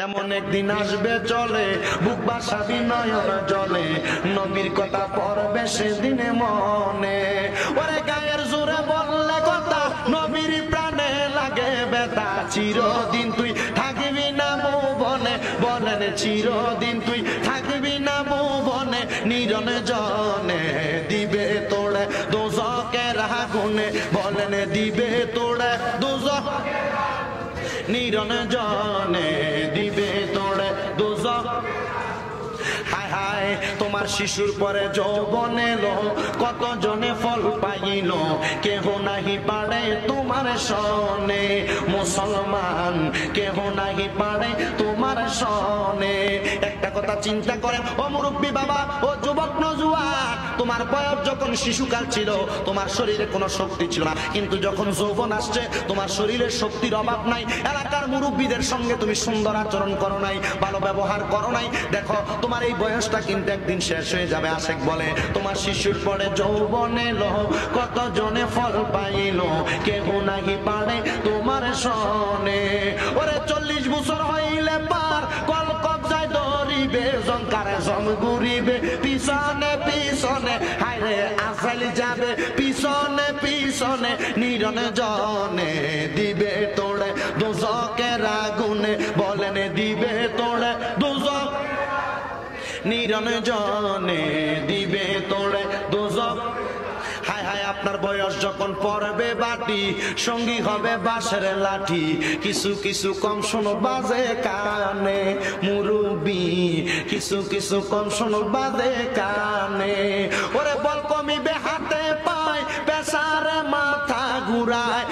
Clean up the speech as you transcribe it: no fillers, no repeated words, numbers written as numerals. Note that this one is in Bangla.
এমন একদিন আসবে চলে বুক বাসাবি নয়ন জলে নবীর কথা পড়বে সেদিনে মনে ওরে গায়ের জোরে বললে কথা নবীর প্রাণে লাগে ব্যথা চিরদিন তুই থাকবি না ভুবনে বলেন চিরদিন তুই থাকবি না ভুবনে নিরনে জনে দিবে তোড়ে দোজকের আগুনে বলেন দিবে তোড়ে দোজক নিরন জনে দিবে তোড়ে দোজক হায় হায় তোমার শিশুর পরে যৌবন এলো কত জনে ফল পাইল কেহ নাহি পারে তোমার সনে মুসলমান কেহ নাহি পারে তোমার সনে একটা কথা চিন্তা করেন ও মুরব্বী বাবা ও যুবক নজওয়ান তোমার বয়স যখন শিশুকাল ছিল তোমার শরীরে কোনো শক্তি ছিল না কিন্তু যখন যৌবন আসছে তোমার শরীরে শক্তির অভাব নাই এলাকার মুরব্বীদের সঙ্গে তুমি সুন্দর আচরণ করো নাই ভালো ব্যবহার করো নাই দেখো তোমার এই বয়সটা কিন্তু একদিন শেষ হয়ে যাবে আশেক বলে তোমার শিশুর পরে যৌবন এলো কত জনে ফল পাইল কেহ নাহি পারে তোমার সনে ওরে 40 বছর হইলে পার কল কবজায় ধরিবে জঙ্কারে জম ঘুরিবে পিছনে পিছনে হায়রে আসালি যাবে পিছনে পিছনে নিরনে জনে দিবে তোড়ে দোজকের আগুনে বলেন দিবে তোড়ে দোজক নিরন জনে দিবে তোড়ে দোজক হায় হায় আপনার বয়স যখন পড়বে বাটি সঙ্গী হবে বাঁশের লাঠি কিছু কিছু কম শোনো বাজে কানে মুরব্বি কিছু কিছু কম শোনো বাজে কানে ওরে বল কমিবে হাতে পায় পেশারে মাথা ঘুরায়